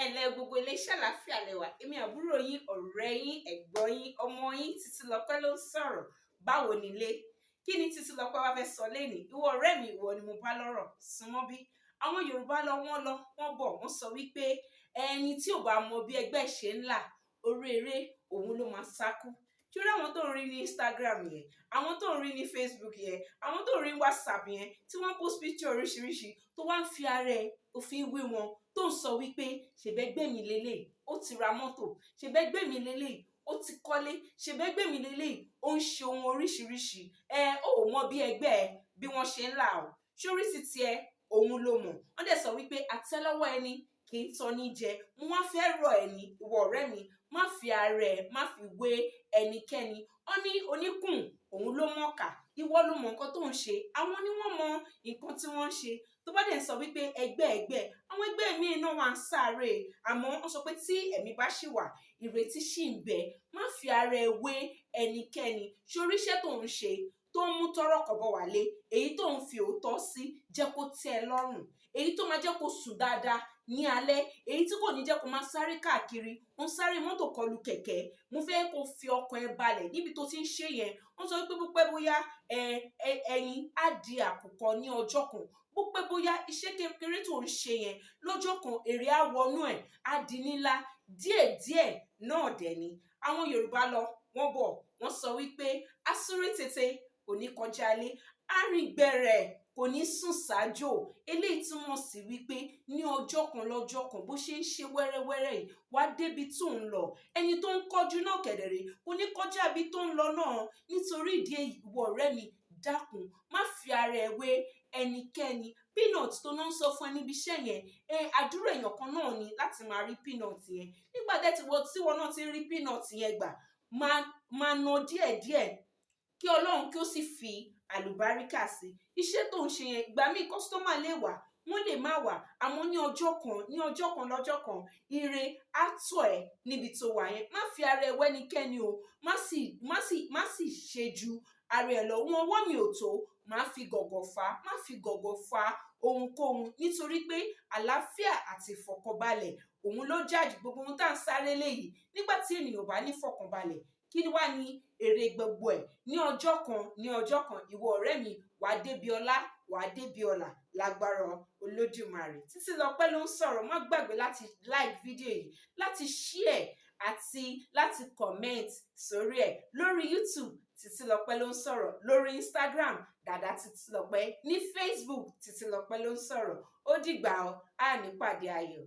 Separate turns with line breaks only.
ẹlẹ gbogbo iléeṣẹ́ àlàáfíà lẹwà èmi àbúrò yín ọ̀rẹ́ yín ẹ̀gbọ́n yín ọmọ yín Titilope ló ń sọ̀rọ̀. Báwo nílé? Kí ni Titilope wá fẹ́ sọ lénìí? Ìwọ ọ̀rẹ́ mi, ìwọ ni mo bá lọ́rọ̀, súnmọ́ bí. Àwọn Yorùbá wọ́n bọ̀ wọ́n sọ wípé ẹni tí ò bá mọ bí ẹgbẹ́ ṣe ń là orí eré òun ló máa sákú. Ṣé àwọn tó ń rí ní Instagram yẹn, àwọn tó ń rí ní Facebook yẹn, àwọn tó ń rí WhatsApp yẹn tí wọ́n post picture oríṣiríṣi tó wá ń fi ara ẹ̀ òfin wé wọn tó ń sọ wípé ṣèbẹ́gbẹ́ mi lélẹ̀ ó ti ra mọ́tò, ṣèbẹ́gbẹ́ mi lélẹ̀ ó ti kọ́lé, ṣèbẹ́gbẹ́ mi lélẹ̀ ó ń ṣe ohun oríṣiríṣi. Ó mọ bí ẹgbẹ́ ẹ bí wọ́n ṣe ń là ó. Ṣórí ti tiẹ̀ òun ló mọ̀. Wọ́n dẹ̀ sọ wípé àtẹ́lẹwọ́ ẹni kì í tọ́ ní jẹ. Mo wá fẹ́ rọ̀ ẹni, ìwọ ọ̀rẹ́ mi, má fi ara ẹ̀ má fi wé ẹnikẹ́ni. Ó ní oníkùn òun ló mọ̀ọ́kà, ìwọ ló mọ nǹkan tó ń ṣe, àwọn ni wọ́n mọ nǹkan tí wọ́n ń ṣe. Tó bá dẹ̀ sọ wípé ẹgbẹ́ àwọn ẹgbẹ́ mi náà wà ń sáré, àmọ́ wọ́n sọ pé tí ẹ̀mí bá ṣì wà ìrètí ṣì ń bẹ. Má fi ara ẹ wé ẹnikẹ́ni. Ṣórí iṣẹ́ tó ń ṣe tó ń mú tọ́rọ̀ kọ́bọ̀ wálé, èyí tó ń fi òótọ́ sí jẹ́ kó tẹ́ ẹ lọ́rùn, èyí tó máa jẹ́ kó sùn dáadáa ní alẹ́, èyí tí kò ní jẹ́ kó máa sáré káàkiri, ó ń sáré mọ́tò kọlù kẹ̀kẹ́. Mo fẹ́ kó fi ọkàn ẹ balẹ̀ níbi tó ti ń ṣe yẹn. Wọ́n sọ wípé bó pẹ́ bóyá ẹyin á di àkùkọ ní ọjọ́ kan. Bó pẹ́ bóyá iṣẹ́ kékeré tó ń ṣe yẹn lọ́jọ́ kan èrè á wọnú ẹ̀ á di ńlá. Díẹ̀díẹ̀ náà dẹ̀ ni. Àwọn Yorùbá wọ́n bọ̀ wọ́n sọ wípé asúré tètè kò ní kọjá ilé, arìngbẹ̀rẹ̀ kò ní sùn ṣáájò. Eléyìí túmọ̀ sí wípé ní ọjọ́ kan lọ́jọ́ kan bó ṣe ń ṣe wẹ́rẹ́wẹ́rẹ́ yìí wá débi tó ń lọ. Ẹni tó ń kọjú náà kẹ̀dẹ̀rẹ̀ kò ní kọjá ibi tó ń lọ náà. Nítorí ìdí èyí, ìwọ ọ̀rẹ́ mi, dákun má fi ara ẹ wé ẹnikẹ́ni. Peanut tó náà ń sọ fún ẹ níbi iṣẹ́ yẹn, àdúrà èèyàn kan náà ni láti máa rí peanut yẹn. Nígbà tí wọ́n náà ti rí peanut yẹn gbà, máa ná díẹ̀díẹ̀ kí Ọlọ́run kí ó sì fi àlùbáríkà sí iṣẹ́ tó ń ṣe yẹn. Ìgbà míì kọ́sítọ́mà lè wà, wọ́n lè má wà, àmọ́ ní ọjọ́ kan lọ́jọ́ kan ire á tọ̀ ẹ́ níbi tó wà yẹn. Má fi ara ẹ wé ẹnikẹ́ni o. Má sì ṣe ju ara ẹ lọ. Wọn ọwọ́ mi ò tó, má fi gọ̀gọ̀ fa ohunkóhun. Nítorí pé àlàáfíà àti ìfọ̀kànbalẹ̀ òun ló jàjù gbogbo ohun tá à ń sáré léyìí. Nígbà tí ènìyàn bá ní ìfọ̀kànbalẹ̀, kí wá ní èrè gbogbo ẹ̀? Ní ọjọ́ kan ìwọ ọ̀rẹ́ mi wàá débi ọlá, wàá débi ọlà lágbára Olódùmarè. Titilope ló ń sọ̀rọ̀. Má gbàgbé láti like fídíò yìí, láti share àti láti comment sórí ẹ̀. Lórí YouTube Titilope ló ń sọ̀rọ̀, lórí Instagram dàdá Titilope, ní Facebook Titilope ló ń sọ̀rọ̀. Ó dìgbà ó, á ní pàdé ayọ̀.